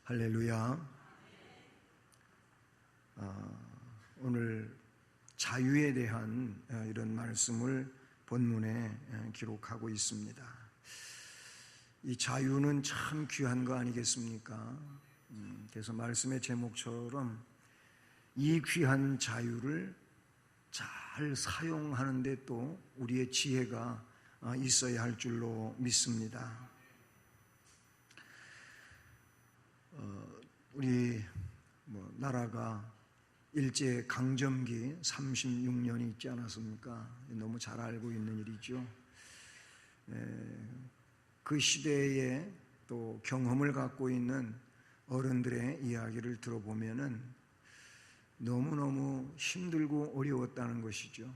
할렐루야. 오늘 자유에 대한 이런 말씀을 본문에 기록하고 있습니다. 이 자유는 참 귀한 거 아니겠습니까? 그래서 말씀의 제목처럼 이 귀한 자유를 잘 사용하는 데 또 우리의 지혜가 있어야 할 줄로 믿습니다. 우리 나라가 일제 강점기 36년이 있지 않았습니까? 너무 잘 알고 있는 일이죠. 그 시대에 또 경험을 갖고 있는 어른들의 이야기를 들어보면은 너무너무 힘들고 어려웠다는 것이죠.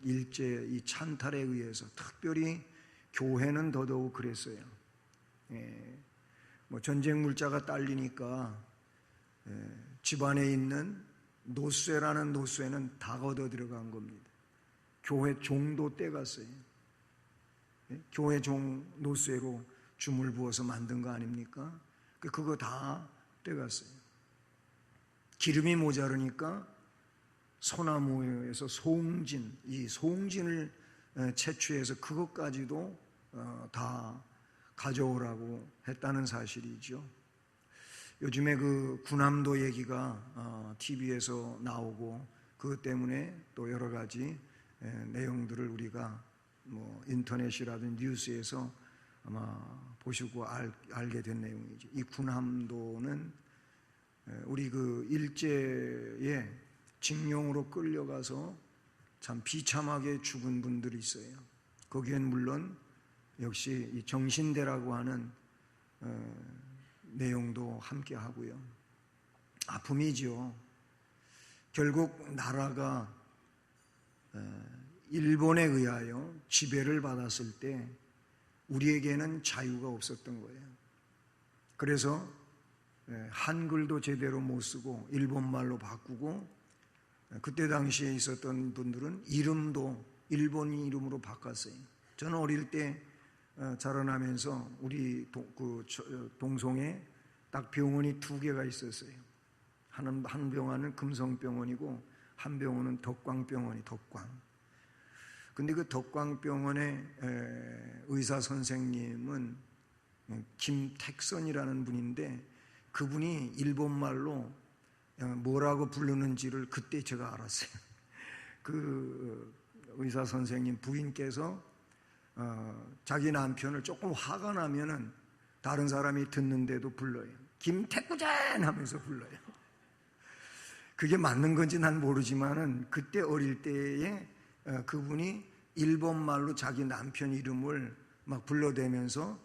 일제 이 찬탈에 의해서 특별히 교회는 더더욱 그랬어요. 전쟁 물자가 딸리니까 집안에 있는 노쇠라는 노쇠는 다 걷어 들어간 겁니다. 교회 종도 떼갔어요. 교회 종 노쇠로 줌을 부어서 만든 거 아닙니까? 그거 다 떼갔어요. 기름이 모자르니까 소나무에서 소홍진, 이 소홍진을 채취해서 그것까지도 다 가져오라고 했다는 사실이죠. 요즘에 그 군함도 얘기가 TV에서 나오고 그것 때문에 또 여러 가지 내용들을 우리가 인터넷이라든지 뉴스에서 아마 보시고 알게 된 내용이죠. 이 군함도는 우리 그 일제에 징용으로 끌려가서 참 비참하게 죽은 분들이 있어요. 거기엔 물론 역시 이 정신대라고 하는 내용도 함께 하고요. 아픔이죠. 결국 나라가 일본에 의하여 지배를 받았을 때 우리에게는 자유가 없었던 거예요. 그래서 한글도 제대로 못 쓰고 일본말로 바꾸고, 그때 당시에 있었던 분들은 이름도 일본 이름으로 바꿨어요. 저는 어릴 때 자라나면서 우리 동송에 딱 병원이 두 개가 있었어요. 한 병원은 금성병원이고 한 병원은 덕광병원이 덕광. 근데 그 덕광병원의 의사 선생님은 김택선이라는 분인데, 그분이 일본말로 뭐라고 부르는지를 그때 제가 알았어요. 그 의사 선생님 부인께서 자기 남편을 조금 화가 나면은 다른 사람이 듣는데도 불러요. 김태구전 하면서 불러요. 그게 맞는 건지 난 모르지만은 그때 어릴 때에 그분이 일본말로 자기 남편 이름을 막 불러대면서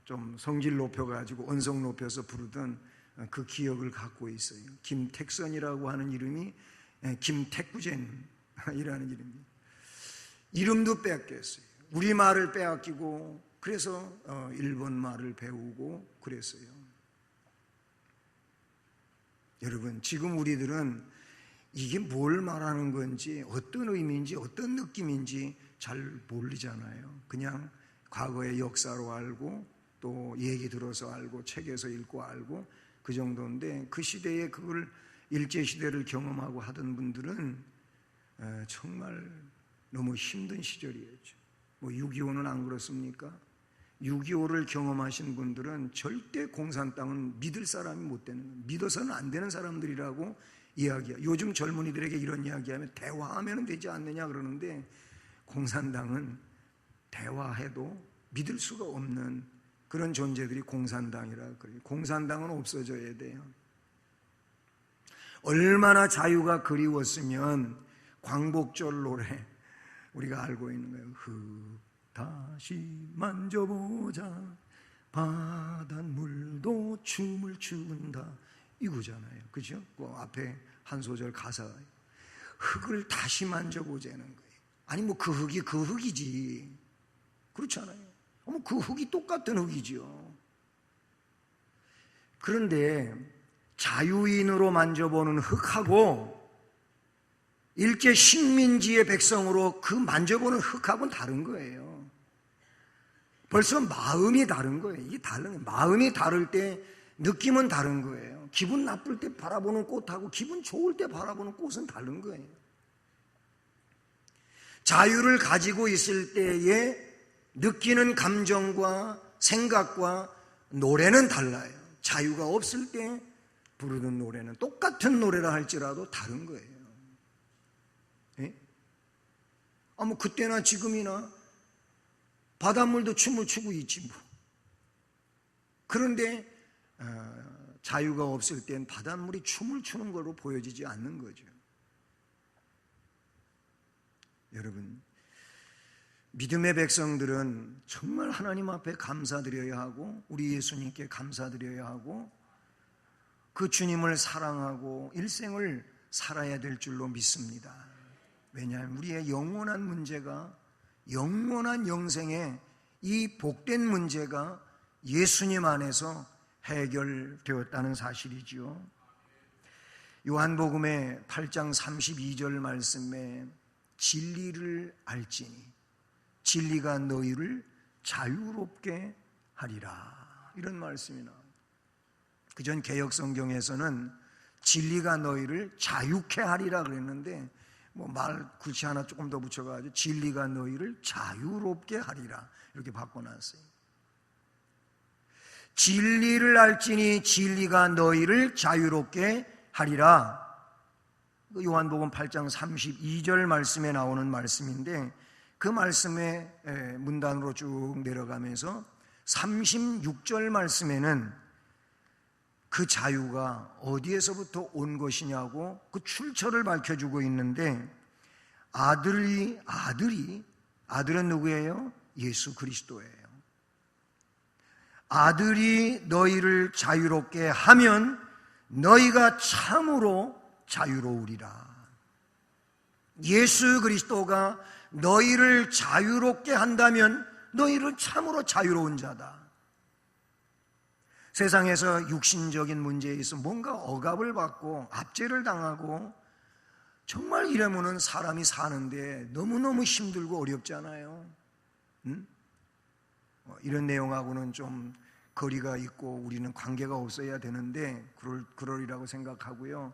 좀 성질 높여가지고 언성 높여서 부르던 그 기억을 갖고 있어요. 김택선이라고 하는 이름이 김태구전이라는 이름입니다. 이름도 뺏겼어요. 우리말을 빼앗기고, 그래서 일본 말을 배우고 그랬어요. 여러분, 지금 우리들은 이게 뭘 말하는 건지, 어떤 의미인지, 어떤 느낌인지 잘 모르잖아요. 그냥 과거의 역사로 알고, 또 얘기 들어서 알고, 책에서 읽고 알고, 그 정도인데, 그 시대에 그걸 일제시대를 경험하고 하던 분들은 정말 너무 힘든 시절이었죠. 6.25는 안 그렇습니까? 6.25를 경험하신 분들은 절대 공산 땅은 믿을 사람이 못 되는 거예요. 믿어서는 안 되는 사람들이라고 이야기해요. 요즘 젊은이들에게 이런 이야기하면 대화하면 되지 않느냐 그러는데, 공산당은 대화해도 믿을 수가 없는 그런 존재들이 공산당이라 그래요. 공산당은 없어져야 돼요. 얼마나 자유가 그리웠으면 광복절 노래 우리가 알고 있는 거예요. 흙 다시 만져보자, 바닷물도 춤을 춘다, 이거잖아요. 그죠? 그 앞에 한 소절 가사가 흙을 다시 만져보자는 거예요. 아니 그 흙이 그 흙이지, 그렇잖아요. 그 흙이 똑같은 흙이죠. 그런데 자유인으로 만져보는 흙하고 일제 식민지의 백성으로 그 만져보는 흙하고는 다른 거예요. 벌써 마음이 다른 거예요. 이게 다른 거예요. 마음이 다를 때 느낌은 다른 거예요. 기분 나쁠 때 바라보는 꽃하고 기분 좋을 때 바라보는 꽃은 다른 거예요. 자유를 가지고 있을 때에 느끼는 감정과 생각과 노래는 달라요. 자유가 없을 때 부르는 노래는 똑같은 노래라 할지라도 다른 거예요. 예? 뭐 그때나 지금이나 바닷물도 춤을 추고 있지 뭐. 그런데 자유가 없을 땐 바닷물이 춤을 추는 걸로 보여지지 않는 거죠. 여러분, 믿음의 백성들은 정말 하나님 앞에 감사드려야 하고 우리 예수님께 감사드려야 하고 그 주님을 사랑하고 일생을 살아야 될 줄로 믿습니다. 왜냐하면 우리의 영원한 문제가, 영원한 영생의 이 복된 문제가 예수님 안에서 해결되었다는 사실이지요. 요한복음의 8장 32절 말씀에 진리를 알지니 진리가 너희를 자유롭게 하리라, 이런 말씀이 나옵니다. 그전 개역성경에서는 진리가 너희를 자유케 하리라 그랬는데 말 굳이 하나 조금 더 붙여가지고 진리가 너희를 자유롭게 하리라 이렇게 바꿔놨어요. 진리를 알지니 진리가 너희를 자유롭게 하리라. 요한복음 8장 32절 말씀에 나오는 말씀인데 그 말씀의 문단으로 쭉 내려가면서 36절 말씀에는 그 자유가 어디에서부터 온 것이냐고 그 출처를 밝혀주고 있는데 아들은 누구예요? 예수 그리스도예요. 아들이 너희를 자유롭게 하면 너희가 참으로 자유로우리라. 예수 그리스도가 너희를 자유롭게 한다면 너희는 참으로 자유로운 자다. 세상에서 육신적인 문제에 있어 뭔가 억압을 받고 압제를 당하고 정말 이러면은 사람이 사는데 너무너무 힘들고 어렵잖아요. 이런 내용하고는 좀 거리가 있고 우리는 관계가 없어야 되는데 그러리라고 생각하고요.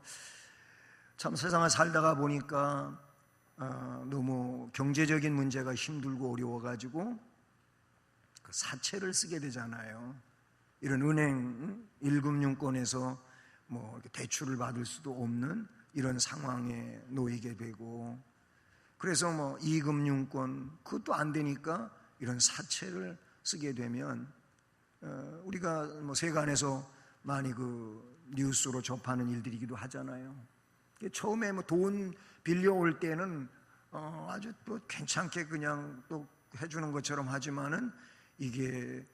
참 세상을 살다가 보니까 너무 경제적인 문제가 힘들고 어려워가지고 그 사채를 쓰게 되잖아요. 이런 은행 1금융권에서 대출을 받을 수도 없는 이런 상황에 놓이게 되고, 그래서 2금융권 그것도 안 되니까 이런 사채를 쓰게 되면 우리가 세간에서 많이 그 뉴스로 접하는 일들이기도 하잖아요. 처음에 돈 빌려올 때는 아주 또 괜찮게 그냥 또 해주는 것처럼 하지만은 이게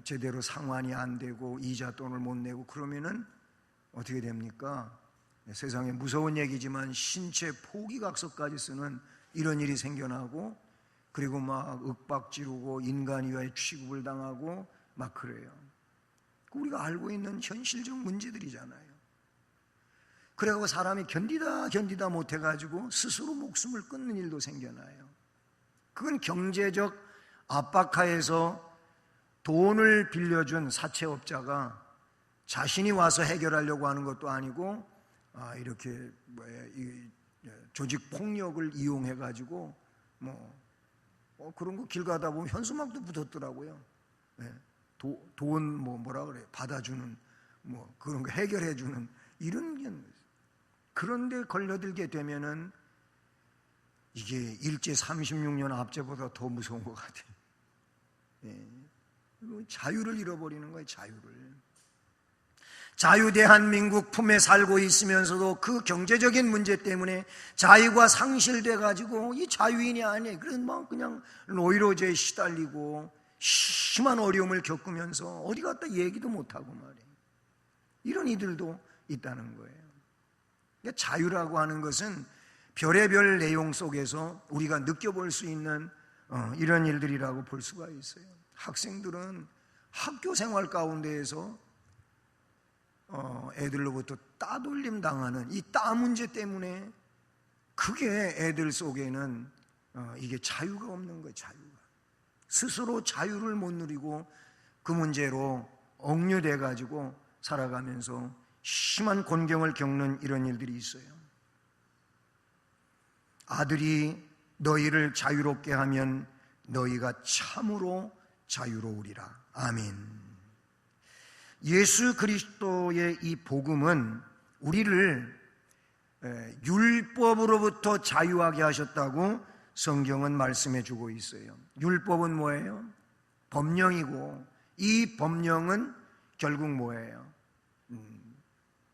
제대로 상환이 안 되고 이자 돈을 못 내고 그러면은 어떻게 됩니까? 세상에 무서운 얘기지만 신체 포기각서까지 쓰는 이런 일이 생겨나고, 그리고 막 윽박지르고 인간 이하의 취급을 당하고 막 그래요. 우리가 알고 있는 현실적 문제들이잖아요. 그래서 사람이 견디다 못해가지고 스스로 목숨을 끊는 일도 생겨나요. 그건 경제적 압박하에서 돈을 빌려준 사채업자가 자신이 와서 해결하려고 하는 것도 아니고 이렇게 조직 폭력을 이용해가지고 그런 거 길 가다 보면 현수막도 붙었더라고요. 돈 뭐라 그래 받아주는 그런 거 해결해주는 이런 게. 그런데 걸려들게 되면은 이게 일제 36년 압제보다 더 무서운 것 같아요. 자유를 잃어버리는 거예요. 자유 대한민국 품에 살고 있으면서도 그 경제적인 문제 때문에 자유가 상실돼 가지고 이 자유인이 아니에요. 그래서 그냥 노이로제에 시달리고 심한 어려움을 겪으면서 어디 갔다 얘기도 못하고 말이에요. 이런 이들도 있다는 거예요. 그러니까 자유라고 하는 것은 별의별 내용 속에서 우리가 느껴볼 수 있는 이런 일들이라고 볼 수가 있어요. 학생들은 학교 생활 가운데에서 애들로부터 따돌림 당하는 이 따 문제 때문에 그게 애들 속에는 이게 자유가 없는 거예요. 자유가 스스로 자유를 못 누리고 그 문제로 억류돼 가지고 살아가면서 심한 곤경을 겪는 이런 일들이 있어요. 아들이 너희를 자유롭게 하면 너희가 참으로 자유로우리라. 아멘. 예수 그리스도의 이 복음은 우리를 율법으로부터 자유하게 하셨다고 성경은 말씀해 주고 있어요. 율법은 뭐예요? 법령이고, 이 법령은 결국 뭐예요?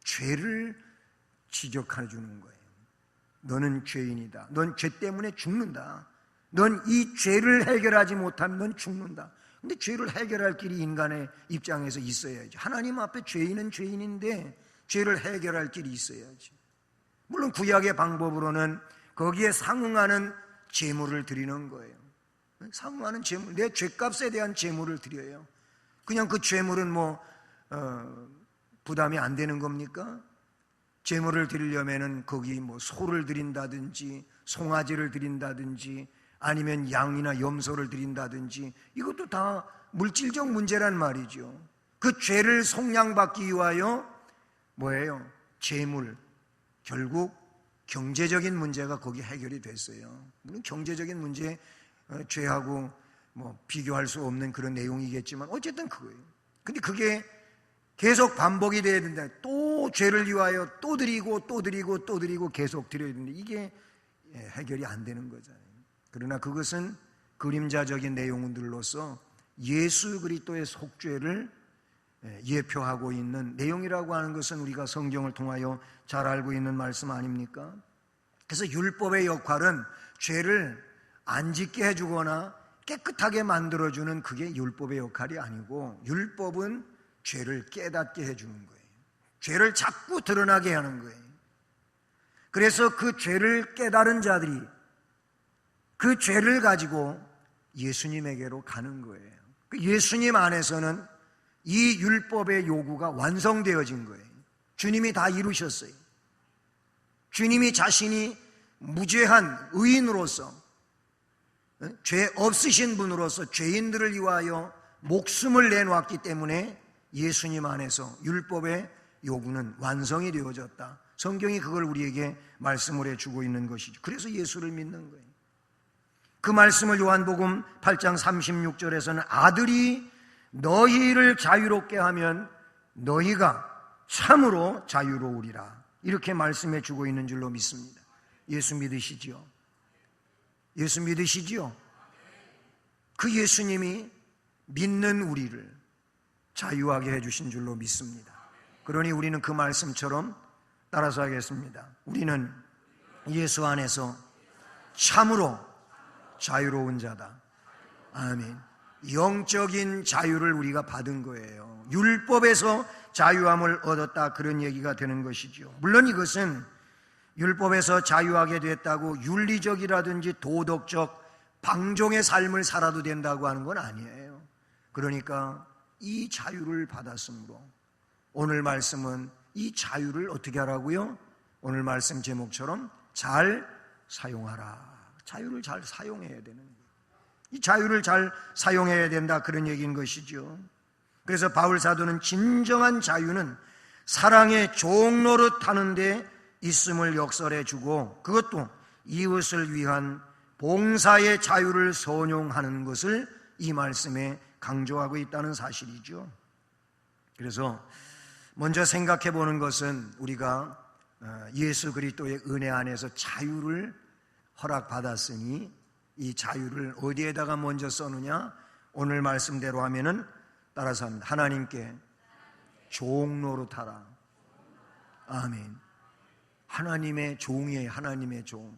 죄를 지적해 주는 거예요. 너는 죄인이다. 넌 죄 때문에 죽는다. 넌 이 죄를 해결하지 못하면 넌 죽는다. 근데 죄를 해결할 길이 인간의 입장에서 있어야지. 하나님 앞에 죄인은 죄인인데 죄를 해결할 길이 있어야지. 물론 구약의 방법으로는 거기에 상응하는 제물을 드리는 거예요. 상응하는 제물, 내 죄값에 대한 제물을 드려요. 그냥 그 제물은 부담이 안 되는 겁니까? 제물을 드리려면은 거기 소를 드린다든지 송아지를 드린다든지 아니면 양이나 염소를 드린다든지, 이것도 다 물질적 문제란 말이죠. 그 죄를 속량받기 위하여 뭐예요? 제물. 결국 경제적인 문제가 거기 해결이 됐어요. 물론 경제적인 문제, 죄하고 비교할 수 없는 그런 내용이겠지만 어쨌든 그거예요. 근데 그게 계속 반복이 돼야 된다. 또 죄를 위하여 또 드리고 또 드리고 또 드리고 계속 드려야 되는데 이게 해결이 안 되는 거잖아요. 그러나 그것은 그림자적인 내용들로서 예수 그리스도의 속죄를 예표하고 있는 내용이라고 하는 것은 우리가 성경을 통하여 잘 알고 있는 말씀 아닙니까? 그래서 율법의 역할은 죄를 안 짓게 해주거나 깨끗하게 만들어주는 그게 율법의 역할이 아니고, 율법은 죄를 깨닫게 해주는 거예요. 죄를 자꾸 드러나게 하는 거예요. 그래서 그 죄를 깨달은 자들이 그 죄를 가지고 예수님에게로 가는 거예요. 예수님 안에서는 이 율법의 요구가 완성되어진 거예요. 주님이 다 이루셨어요. 주님이 자신이 무죄한 의인으로서, 죄 없으신 분으로서 죄인들을 위하여 목숨을 내놓았기 때문에 예수님 안에서 율법의 요구는 완성이 되어졌다. 성경이 그걸 우리에게 말씀을 해주고 있는 것이죠. 그래서 예수를 믿는 거예요. 그 말씀을 요한복음 8장 36절에서는 아들이 너희를 자유롭게 하면 너희가 참으로 자유로우리라, 이렇게 말씀해 주고 있는 줄로 믿습니다. 예수 믿으시지요? 예수 믿으시지요? 그 예수님이 믿는 우리를 자유하게 해주신 줄로 믿습니다. 그러니 우리는 그 말씀처럼 따라서 하겠습니다. 우리는 예수 안에서 참으로 자유로운 자다. 아멘. 영적인 자유를 우리가 받은 거예요. 율법에서 자유함을 얻었다, 그런 얘기가 되는 것이죠. 물론 이것은 율법에서 자유하게 됐다고 윤리적이라든지 도덕적 방종의 삶을 살아도 된다고 하는 건 아니에요. 그러니까 이 자유를 받았으므로 오늘 말씀은 이 자유를 어떻게 하라고요? 오늘 말씀 제목처럼 잘 사용하라. 자유를 잘 사용해야 되는 거예요. 이 자유를 잘 사용해야 된다, 그런 얘기인 것이죠. 그래서 바울 사도는 진정한 자유는 사랑의 종노릇 하는 데 있음을 역설해 주고, 그것도 이웃을 위한 봉사의 자유를 선용하는 것을 이 말씀에 강조하고 있다는 사실이죠. 그래서 먼저 생각해 보는 것은 우리가 예수 그리스도의 은혜 안에서 자유를 허락받았으니 이 자유를 어디에다가 먼저 써느냐? 오늘 말씀대로 하면은 따라서 합니다. 하나님께 종노릇하라. 아멘. 하나님의 종이에요. 하나님의 종.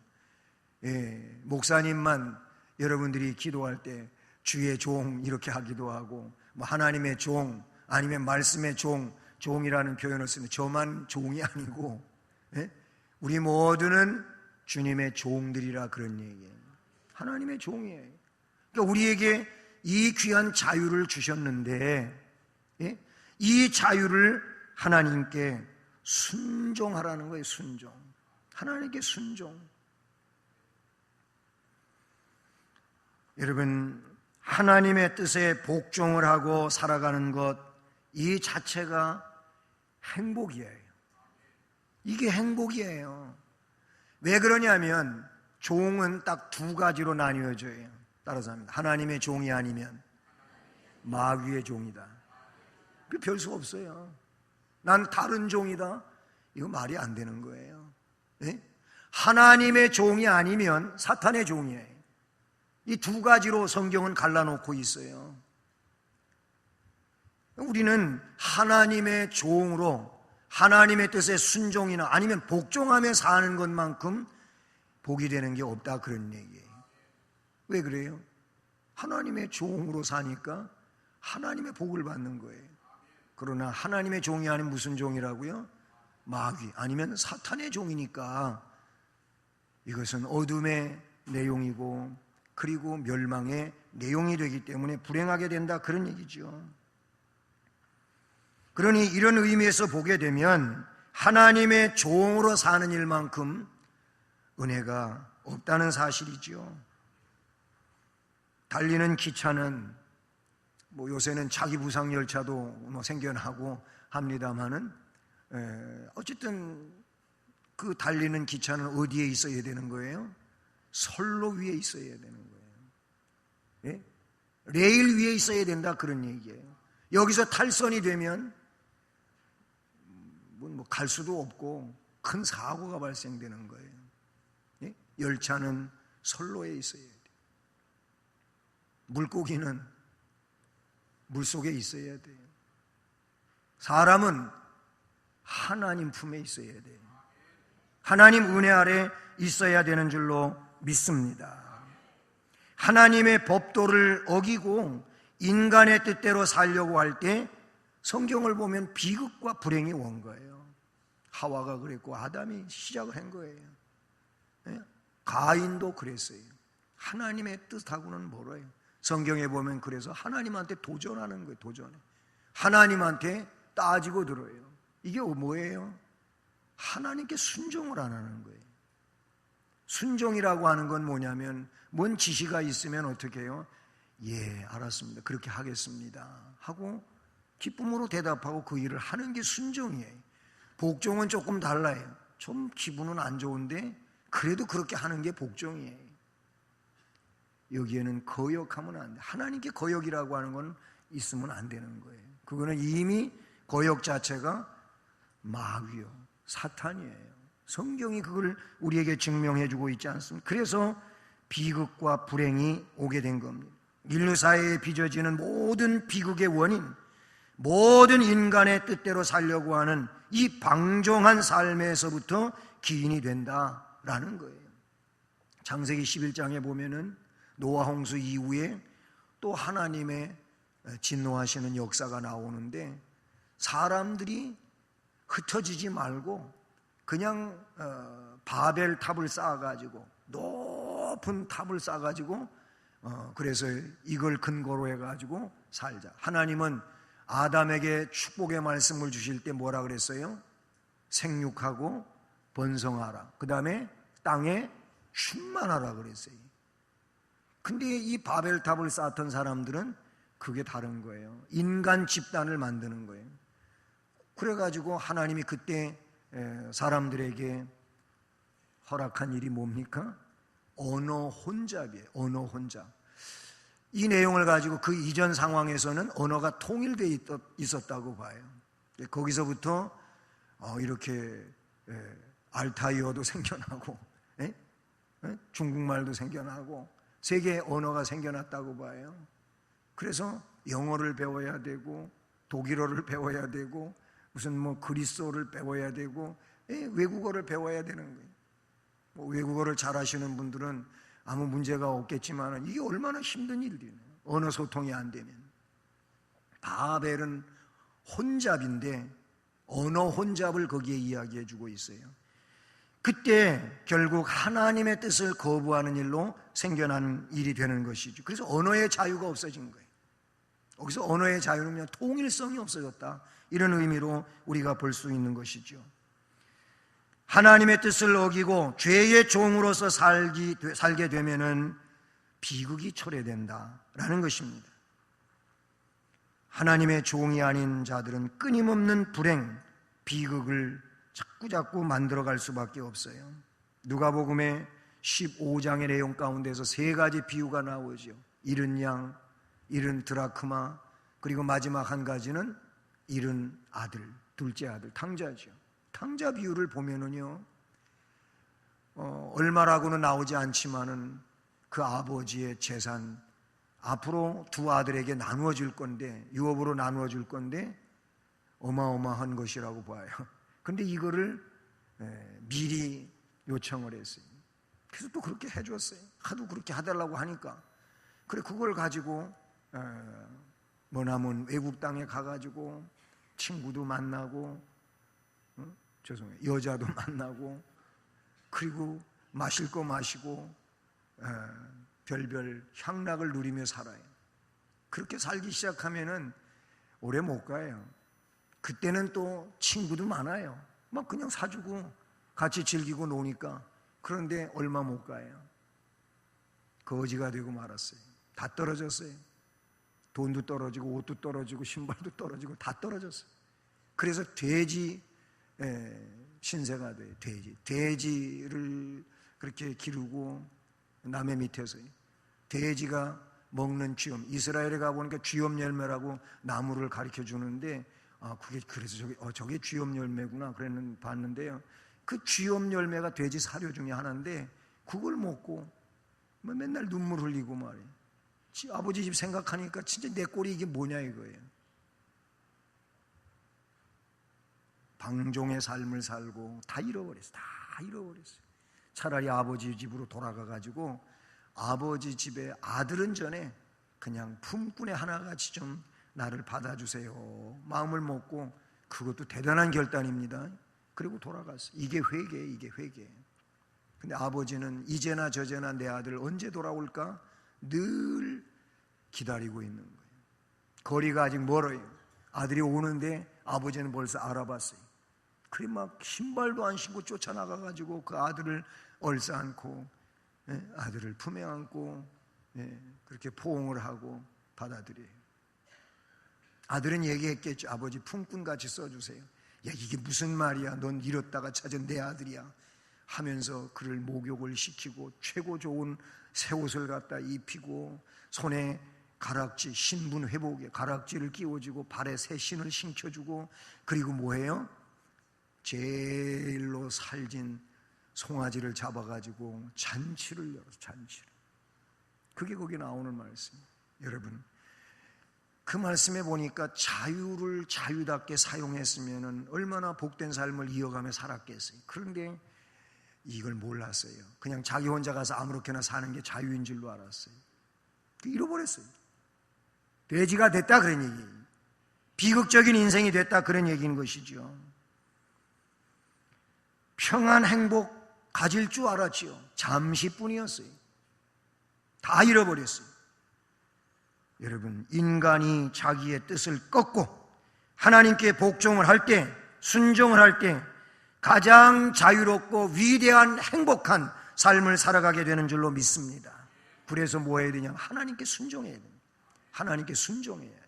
예, 목사님만 여러분들이 기도할 때 주의 종 이렇게 하기도 하고, 하나님의 종 아니면 말씀의 종이라는 표현을 쓰면 저만 종이 아니고, 예? 우리 모두는 주님의 종들이라, 그런 얘기예요. 하나님의 종이에요. 그러니까 우리에게 이 귀한 자유를 주셨는데, 예? 이 자유를 하나님께 순종하라는 거예요. 순종. 하나님께 순종. 여러분, 하나님의 뜻에 복종을 하고 살아가는 것, 이 자체가 행복이에요. 이게 행복이에요. 왜 그러냐면 종은 딱 두 가지로 나뉘어져요. 따라서 합니다. 하나님의 종이 아니면 마귀의 종이다. 별 수 없어요. 난 다른 종이다. 이거 말이 안 되는 거예요. 네? 하나님의 종이 아니면 사탄의 종이에요. 이 두 가지로 성경은 갈라놓고 있어요. 우리는 하나님의 종으로 하나님의 뜻에 순종이나 아니면 복종하며 사는 것만큼 복이 되는 게 없다, 그런 얘기예요. 왜 그래요? 하나님의 종으로 사니까 하나님의 복을 받는 거예요. 그러나 하나님의 종이 아닌 무슨 종이라고요? 마귀 아니면 사탄의 종이니까 이것은 어둠의 내용이고 그리고 멸망의 내용이 되기 때문에 불행하게 된다, 그런 얘기죠. 그러니 이런 의미에서 보게 되면 하나님의 종으로 사는 일만큼 은혜가 없다는 사실이죠. 달리는 기차는 요새는 자기 부상 열차도 생겨나고 합니다만은 어쨌든 그 달리는 기차는 어디에 있어야 되는 거예요? 선로 위에 있어야 되는 거예요. 예? 레일 위에 있어야 된다, 그런 얘기예요. 여기서 탈선이 되면 갈 수도 없고 큰 사고가 발생되는 거예요. 예? 열차는 선로에 있어야 돼요. 물고기는 물속에 있어야 돼요. 사람은 하나님 품에 있어야 돼요. 하나님 은혜 아래 있어야 되는 줄로 믿습니다. 하나님의 법도를 어기고 인간의 뜻대로 살려고 할 때 성경을 보면 비극과 불행이 온 거예요. 하와가 그랬고 아담이 시작을 한 거예요. 가인도 그랬어요. 하나님의 뜻하고는 멀어요. 성경에 보면 그래서 하나님한테 도전하는 거예요. 도전해. 하나님한테 따지고 들어요. 이게 뭐예요? 하나님께 순종을 안 하는 거예요. 순종이라고 하는 건 뭐냐면 뭔 지시가 있으면 어떻게 해요? 예, 알았습니다. 그렇게 하겠습니다 하고 기쁨으로 대답하고 그 일을 하는 게 순종이에요. 복종은 조금 달라요. 좀 기분은 안 좋은데 그래도 그렇게 하는 게 복종이에요. 여기에는 거역하면 안 돼. 하나님께 거역이라고 하는 건 있으면 안 되는 거예요. 그거는 이미 거역 자체가 마귀요, 사탄이에요. 성경이 그걸 우리에게 증명해 주고 있지 않습니까? 그래서 비극과 불행이 오게 된 겁니다. 인류 사회에 빚어지는 모든 비극의 원인, 모든 인간의 뜻대로 살려고 하는 이 방종한 삶에서부터 기인이 된다라는 거예요. 창세기 11장에 보면은 노아 홍수 이후에 또 하나님의 진노하시는 역사가 나오는데 사람들이 흩어지지 말고 그냥 바벨 탑을 쌓아가지고 높은 탑을 쌓아가지고 그래서 이걸 근거로 해가지고 살자. 하나님은 아담에게 축복의 말씀을 주실 때 뭐라 그랬어요? 생육하고 번성하라. 그 다음에 땅에 충만하라 그랬어요. 근데 이 바벨탑을 쌓았던 사람들은 그게 다른 거예요. 인간 집단을 만드는 거예요. 그래가지고 하나님이 그때 사람들에게 허락한 일이 뭡니까? 언어 혼잡이에요. 언어 혼잡. 이 내용을 가지고 그 이전 상황에서는 언어가 통일되어 있었다고 봐요. 거기서부터 이렇게 알타이어도 생겨나고 중국말도 생겨나고 세계의 언어가 생겨났다고 봐요. 그래서 영어를 배워야 되고 독일어를 배워야 되고 무슨 그리스어를 배워야 되고 외국어를 배워야 되는 거예요. 외국어를 잘하시는 분들은 아무 문제가 없겠지만 이게 얼마나 힘든 일이에요. 언어 소통이 안 되면. 바벨은 혼잡인데 언어 혼잡을 거기에 이야기해 주고 있어요. 그때 결국 하나님의 뜻을 거부하는 일로 생겨난 일이 되는 것이죠. 그래서 언어의 자유가 없어진 거예요. 여기서 언어의 자유는 통일성이 없어졌다, 이런 의미로 우리가 볼 수 있는 것이죠. 하나님의 뜻을 어기고 죄의 종으로서 살게 되면은 비극이 초래된다라는 것입니다. 하나님의 종이 아닌 자들은 끊임없는 불행, 비극을 자꾸자꾸 만들어갈 수밖에 없어요. 누가복음의 15장의 내용 가운데서 세 가지 비유가 나오죠. 잃은 양, 잃은 드라크마, 그리고 마지막 한 가지는 잃은 아들, 둘째 아들, 탕자죠. 탕자 비유를 보면은요, 얼마라고는 나오지 않지만은 그 아버지의 재산 앞으로 두 아들에게 나누어 줄 건데, 유업으로 나누어 줄 건데 어마어마한 것이라고 봐요. 근데 이거를 미리 요청을 했어요. 그래서 또 그렇게 해줬어요. 하도 그렇게 해달라고 하니까. 그래, 그걸 가지고 머나먼 외국 땅에 가가지고 친구도 만나고, 여자도 만나고, 그리고 마실 거 마시고 별별 향락을 누리며 살아요. 그렇게 살기 시작하면은 오래 못 가요. 그때는 또 친구도 많아요. 막 그냥 사주고 같이 즐기고 노니까. 그런데 얼마 못 가요. 거지가 되고 말았어요. 다 떨어졌어요. 돈도 떨어지고 옷도 떨어지고 신발도 떨어지고 다 떨어졌어요. 그래서 돼지 신세가 돼요. 돼지를 그렇게 기르고 남의 밑에서요. 돼지가 먹는 쥐엄, 이스라엘에 가보니까 쥐엄 열매라고 나무를 가르쳐 주는데, 그게 그래서 저게 쥐엄 열매구나 그랬는 봤는데요. 그 쥐엄 열매가 돼지 사료 중에 하나인데 그걸 먹고 맨날 눈물 흘리고 말이에요. 아버지 집 생각하니까 진짜 내 꼴이 이게 뭐냐 이거예요. 방종의 삶을 살고 다 잃어버렸어요. 다 잃어버렸어요. 차라리 아버지 집으로 돌아가가지고 아버지 집에 아들은 전에 그냥 품꾼의 하나같이 좀 나를 받아주세요 마음을 먹고, 그것도 대단한 결단입니다. 그리고 돌아갔어요. 이게 회개예요. 이게 회개예요. 근데 아버지는 이제나 저제나 내 아들 언제 돌아올까 늘 기다리고 있는 거예요. 거리가 아직 멀어요. 아들이 오는데 아버지는 벌써 알아봤어요. 그래 막 신발도 안 신고 쫓아나가가지고 그 아들을 얼싸안고, 아들을 품에 안고 그렇게 포옹을 하고 받아들여요. 아들은 얘기했겠죠. 아버지 품꾼같이 써주세요. 야, 이게 무슨 말이야, 넌 잃었다가 찾은 내 아들이야 하면서 그를 목욕을 시키고 최고 좋은 새 옷을 갖다 입히고 손에 가락지, 신분 회복에 가락지를 끼워주고 발에 새 신을 신겨주고, 그리고 뭐해요? 제일로 살진 송아지를 잡아가지고 잔치를 열어서 잔치를. 그게 거기 나오는 말씀이에요. 여러분, 그 말씀에 보니까 자유를 자유답게 사용했으면 얼마나 복된 삶을 이어가며 살았겠어요. 그런데 이걸 몰랐어요. 그냥 자기 혼자 가서 아무렇게나 사는 게 자유인 줄로 알았어요. 잃어버렸어요. 돼지가 됐다 그런 얘기예요. 비극적인 인생이 됐다 그런 얘기인 것이죠. 평안 행복 가질 줄 알았지요. 잠시뿐이었어요. 다 잃어버렸어요. 여러분, 인간이 자기의 뜻을 꺾고 하나님께 복종을 할 때, 순종을 할 때 가장 자유롭고 위대한 행복한 삶을 살아가게 되는 줄로 믿습니다. 그래서 뭐 해야 되냐? 하나님께 순종해야 됩니다. 하나님께 순종해야 해요.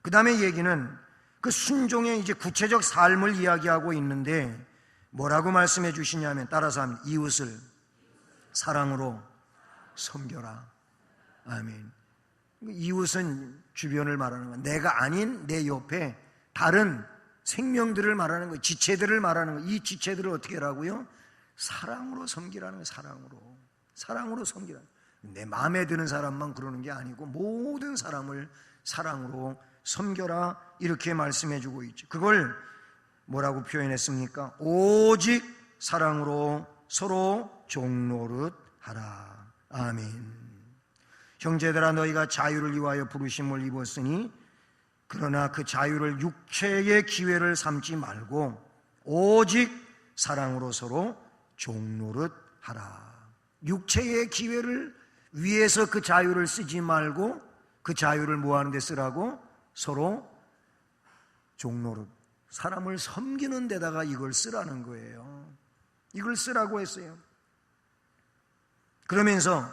그 다음에 얘기는 그 순종의 이제 구체적 삶을 이야기하고 있는데 뭐라고 말씀해 주시냐면, 따라서 하면 이웃을 사랑으로 섬겨라. 아멘. 이웃은 주변을 말하는 거예요. 내가 아닌 내 옆에 다른 생명들을 말하는 거예요. 지체들을 말하는 거예요. 이 지체들을 어떻게 하라고요? 사랑으로 섬기라는 거예요. 사랑으로 섬기라. 내 마음에 드는 사람만 그러는 게 아니고 모든 사람을 사랑으로 섬겨라, 이렇게 말씀해 주고 있죠. 그걸 뭐라고 표현했습니까? 오직 사랑으로 서로 종노릇 하라. 아멘. 형제들아, 너희가 자유를 위하여 부르심을 입었으니 그러나 그 자유를 육체의 기회를 삼지 말고 오직 사랑으로 서로 종노릇 하라. 육체의 기회를 위해서 그 자유를 쓰지 말고 그 자유를 뭐 하는 데 쓰라고? 서로 종노릇, 사람을 섬기는 데다가 이걸 쓰라는 거예요. 이걸 쓰라고 했어요. 그러면서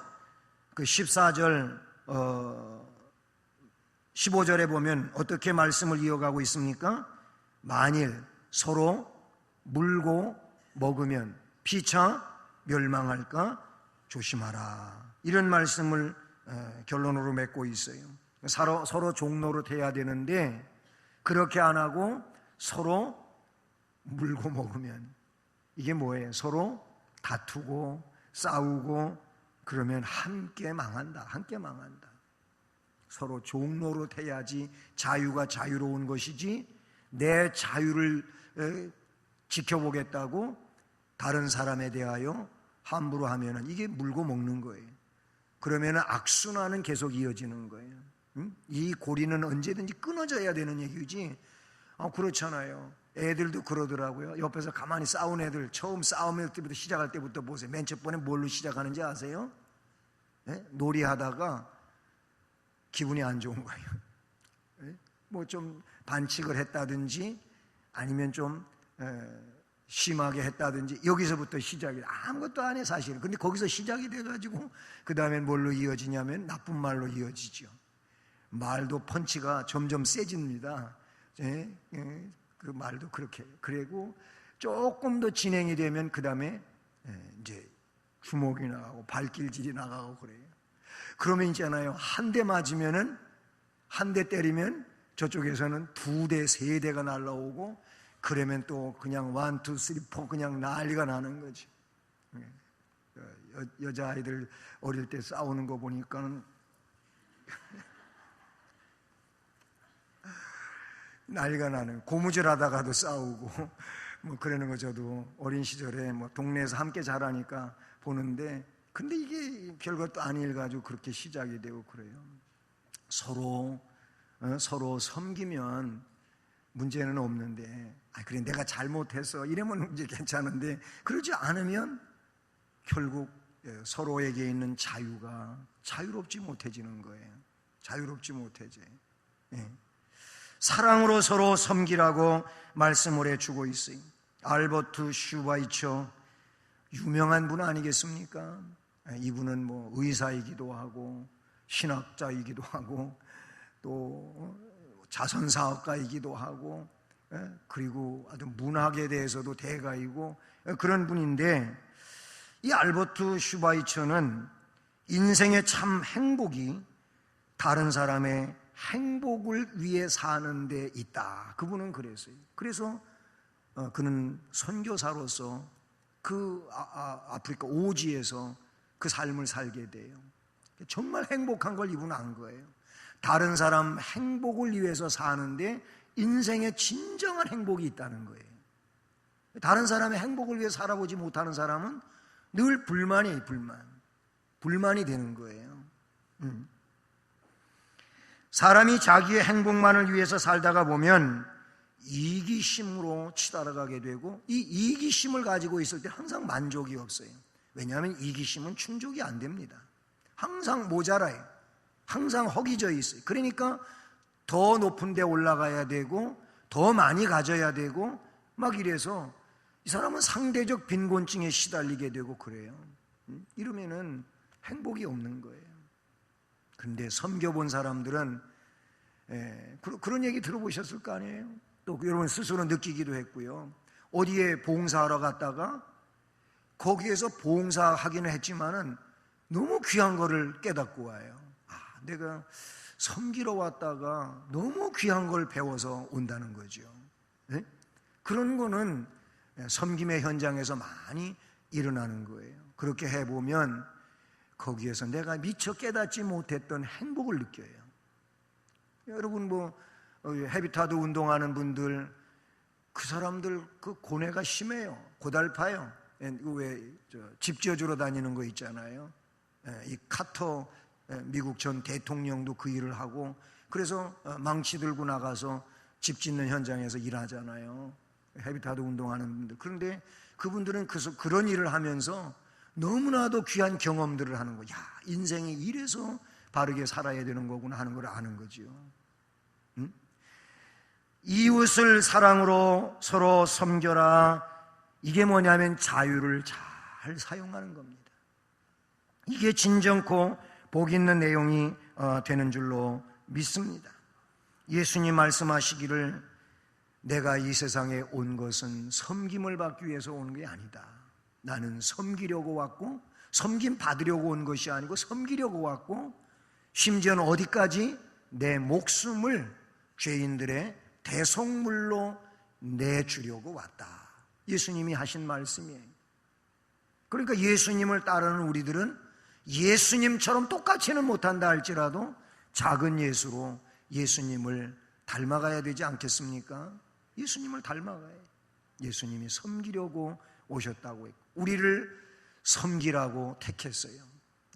그 14절 15절에 보면 어떻게 말씀을 이어가고 있습니까? 만일 서로 물고 먹으면 피차 멸망할까 조심하라. 이런 말씀을 결론으로 맺고 있어요. 서로 종노릇 해야 되는데 그렇게 안 하고 서로 물고 먹으면 이게 뭐예요? 서로 다투고 싸우고 그러면 함께 망한다. 함께 망한다. 서로 종노릇 해야지 자유가 자유로운 것이지, 내 자유를 지켜보겠다고 다른 사람에 대하여 함부로 하면은 이게 물고 먹는 거예요. 그러면은 악순환은 계속 이어지는 거예요. 이 고리는 언제든지 끊어져야 되는 얘기지. 그렇잖아요. 애들도 그러더라고요. 옆에서 가만히 싸운 애들, 처음 싸움할 때부터 시작할 때부터 보세요. 맨 첫 번에 뭘로 시작하는지 아세요? 네? 놀이하다가 기분이 안 좋은 거예요. 네? 뭐 좀 반칙을 했다든지 아니면 좀 심하게 했다든지 여기서부터 시작이, 아무것도 안 해 사실은. 근데 거기서 시작이 돼가지고 그 다음에 뭘로 이어지냐면 나쁜 말로 이어지죠. 말도 펀치가 점점 세집니다. 그 말도 그렇게. 그리고 조금 더 진행이 되면 그 다음에 이제 주먹이 나가고 발길질이 나가고 그래요. 그러면 있잖아요, 한 대 맞으면은, 한 대 때리면 저쪽에서는 2대, 3대가 날라오고, 그러면 또 그냥 1, 2, 3, 4 그냥 난리가 나는 거지. 여자아이들 어릴 때 싸우는 거 보니까는 난리가 나는, 고무줄 하다가도 싸우고 뭐 그러는 거 저도 어린 시절에 뭐 동네에서 함께 자라니까 보는데, 근데 이게 별것도 아니어가지고 그렇게 시작이 되고 그래요. 서로 섬기면 문제는 없는데, 그래 내가 잘못했어 이러면 이제 괜찮은데, 그러지 않으면 결국 서로에게 있는 자유가 자유롭지 못해지는 거예요. 자유롭지 못해져. 사랑으로 서로 섬기라고 말씀을 해주고 있어요. 알버트 슈바이처, 유명한 분 아니겠습니까? 이분은 뭐 의사이기도 하고 신학자이기도 하고 또 자선사업가이기도 하고, 그리고 아주 문학에 대해서도 대가이고 그런 분인데, 이 알버트 슈바이처는 인생의 참 행복이 다른 사람의 행복을 위해 사는 데 있다. 그분은 그랬어요. 그래서 그는 선교사로서 그 아프리카 오지에서 그 삶을 살게 돼요. 정말 행복한 걸 이분은 안 거예요. 다른 사람 행복을 위해서 사는데 인생에 진정한 행복이 있다는 거예요. 다른 사람의 행복을 위해 살아보지 못하는 사람은 늘 불만이 되는 거예요. 사람이 자기의 행복만을 위해서 살다가 보면 이기심으로 치달아가게 되고, 이 이기심을 가지고 있을 때 항상 만족이 없어요. 왜냐하면 이기심은 충족이 안 됩니다. 항상 모자라요. 항상 허기져 있어요. 그러니까 더 높은 데 올라가야 되고 더 많이 가져야 되고 막 이래서 이 사람은 상대적 빈곤증에 시달리게 되고 그래요. 이러면은 행복이 없는 거예요. 그런데 섬겨본 사람들은 그런 얘기 들어보셨을 거 아니에요? 또 여러분 스스로 느끼기도 했고요. 어디에 봉사하러 갔다가 거기에서 봉사하기는 했지만은 너무 귀한 거를 깨닫고 와요. 내가 섬기러 왔다가 너무 귀한 걸 배워서 온다는 거죠. 네? 그런 거는 섬김의 현장에서 많이 일어나는 거예요. 그렇게 해보면 거기에서 내가 미처 깨닫지 못했던 행복을 느껴요. 여러분 뭐 헤비타도 운동하는 분들, 그 사람들 그 고뇌가 심해요. 고달파요. 왜 집 지어주러 다니는 거 있잖아요. 이 카터 미국 전 대통령도 그 일을 하고, 그래서 망치 들고 나가서 집 짓는 현장에서 일하잖아요. 헤비타도 운동하는 분들. 그런데 그분들은 그런 일을 하면서 너무나도 귀한 경험들을 하는 거야. 인생이 이래서 바르게 살아야 되는 거구나 하는 걸 아는 거죠. 이웃을 사랑으로 서로 섬겨라. 이게 뭐냐면 자유를 잘 사용하는 겁니다. 이게 진정코 복 있는 내용이 되는 줄로 믿습니다. 예수님 말씀하시기를 내가 이 세상에 온 것은 섬김을 받기 위해서 온 게 아니다. 나는 섬기려고 왔고, 섬김 받으려고 온 것이 아니고 섬기려고 왔고, 심지어는 어디까지? 내 목숨을 죄인들의 대속물로 내주려고 왔다. 예수님이 하신 말씀이에요. 그러니까 예수님을 따르는 우리들은 예수님처럼 똑같이는 못한다 할지라도 작은 예수로 예수님을 닮아가야 되지 않겠습니까? 예수님을 닮아가요. 예수님이 섬기려고 오셨다고 했고, 우리를 섬기라고 택했어요.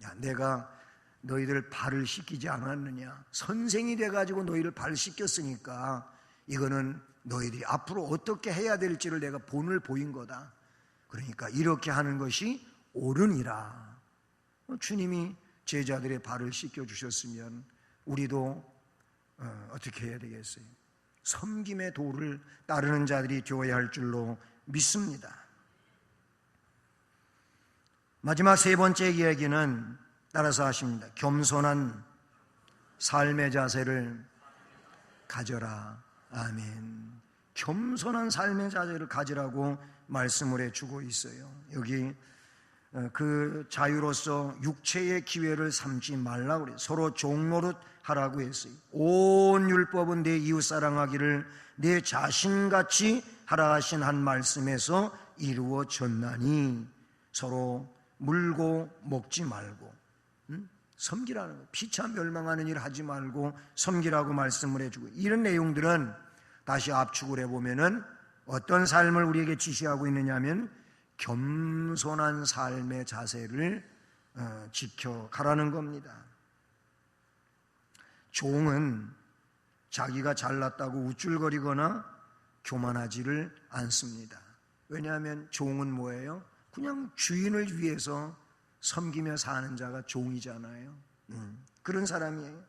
야, 내가 너희들 발을 씻기지 않았느냐? 선생이 돼가지고 너희를 발 씻겼으니까 이거는 너희들이 앞으로 어떻게 해야 될지를 내가 본을 보인 거다. 그러니까 이렇게 하는 것이 옳으니라. 주님이 제자들의 발을 씻겨주셨으면 우리도 어떻게 해야 되겠어요? 섬김의 도를 따르는 자들이 되어야 할 줄로 믿습니다. 마지막 세 번째 이야기는 따라서 하십니다. 겸손한 삶의 자세를 가져라. 아멘. 겸손한 삶의 자세를 가지라고 말씀을 해주고 있어요. 여기 그 자유로서 육체의 기회를 삼지 말라고 그래요. 서로 종노릇 하라고 했어요. 온 율법은 내 이웃 사랑하기를 내 자신같이 하라 하신 한 말씀에서 이루어졌나니 서로 물고 먹지 말고 섬기라는 거예요. 피차 멸망하는 일 하지 말고 섬기라고 말씀을 해주고, 이런 내용들은 다시 압축을 해보면은 어떤 삶을 우리에게 지시하고 있느냐 하면 겸손한 삶의 자세를 지켜가라는 겁니다. 종은 자기가 잘났다고 우쭐거리거나 교만하지를 않습니다. 왜냐하면 종은 뭐예요? 그냥 주인을 위해서 섬기며 사는 자가 종이잖아요. 그런 사람이에요.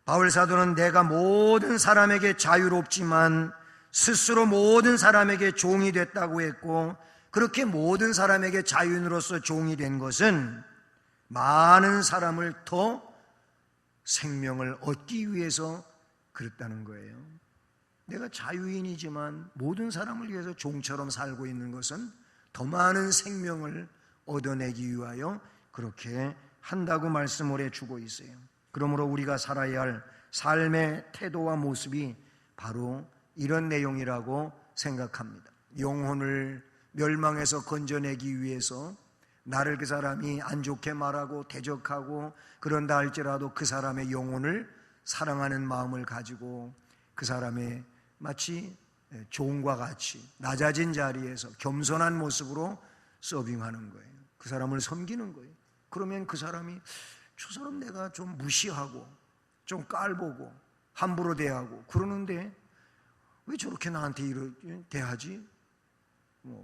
바울 사도는 내가 모든 사람에게 자유롭지만 스스로 모든 사람에게 종이 됐다고 했고, 그렇게 모든 사람에게 자유인으로서 종이 된 것은 많은 사람을 더 생명을 얻기 위해서 그랬다는 거예요. 내가 자유인이지만 모든 사람을 위해서 종처럼 살고 있는 것은 더 많은 생명을 얻어내기 위하여 그렇게 한다고 말씀을 해주고 있어요. 그러므로 우리가 살아야 할 삶의 태도와 모습이 바로 이런 내용이라고 생각합니다. 영혼을 멸망에서 건져내기 위해서 나를 그 사람이 안 좋게 말하고 대적하고 그런다 할지라도 그 사람의 영혼을 사랑하는 마음을 가지고 그 사람의 마치 종과 같이 낮아진 자리에서 겸손한 모습으로 서빙하는 거예요. 그 사람을 섬기는 거예요. 그러면 그 사람이 저 사람 내가 좀 무시하고 좀 깔보고 함부로 대하고 그러는데 왜 저렇게 나한테 이렇게 대하지?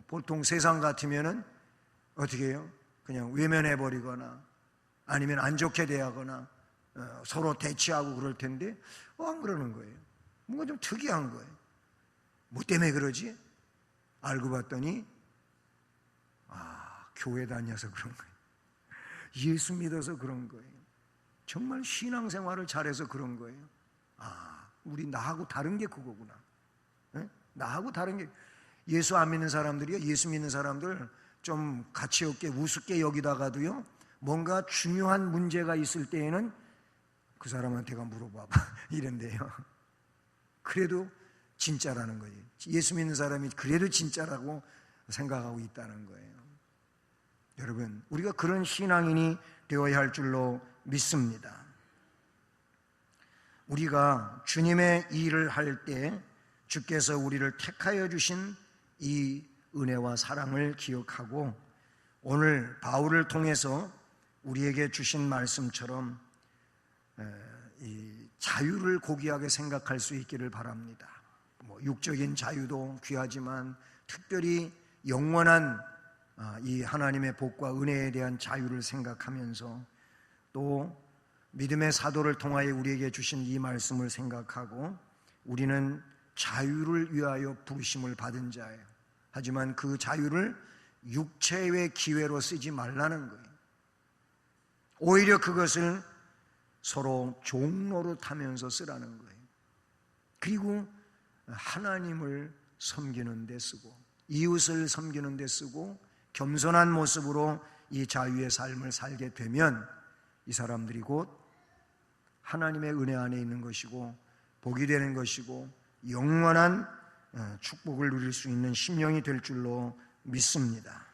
보통 세상 같으면은 어떻게 해요? 그냥 외면해버리거나 아니면 안 좋게 대하거나 서로 대치하고 그럴 텐데 안 그러는 거예요. 뭔가 좀 특이한 거예요. 뭐 때문에 그러지? 알고 봤더니 교회 다녀서 그런 거예요. 예수 믿어서 그런 거예요. 정말 신앙생활을 잘해서 그런 거예요. 우리 나하고 다른 게 그거구나. 네? 나하고 다른 게, 예수 안 믿는 사람들이요, 예수 믿는 사람들 좀 가치 없게 우습게 여기다가도요, 뭔가 중요한 문제가 있을 때에는 그 사람한테가 물어봐봐 이런데요. 그래도 진짜라는 거예요. 예수 믿는 사람이 그래도 진짜라고 생각하고 있다는 거예요. 여러분, 우리가 그런 신앙인이 되어야 할 줄로 믿습니다. 우리가 주님의 일을 할 때 주께서 우리를 택하여 주신 이 은혜와 사랑을 기억하고 오늘 바울을 통해서 우리에게 주신 말씀처럼 이 자유를 고귀하게 생각할 수 있기를 바랍니다. 육적인 자유도 귀하지만 특별히 영원한 이 하나님의 복과 은혜에 대한 자유를 생각하면서 또 믿음의 사도를 통하여 우리에게 주신 이 말씀을 생각하고 우리는 자유를 위하여 부르심을 받은 자예요. 하지만 그 자유를 육체의 기회로 쓰지 말라는 거예요. 오히려 그것을 서로 종로로 타면서 쓰라는 거예요. 그리고 하나님을 섬기는 데 쓰고 이웃을 섬기는 데 쓰고 겸손한 모습으로 이 자유의 삶을 살게 되면 이 사람들이 곧 하나님의 은혜 안에 있는 것이고 복이 되는 것이고 영원한 축복을 누릴 수 있는 심령이 될 줄로 믿습니다.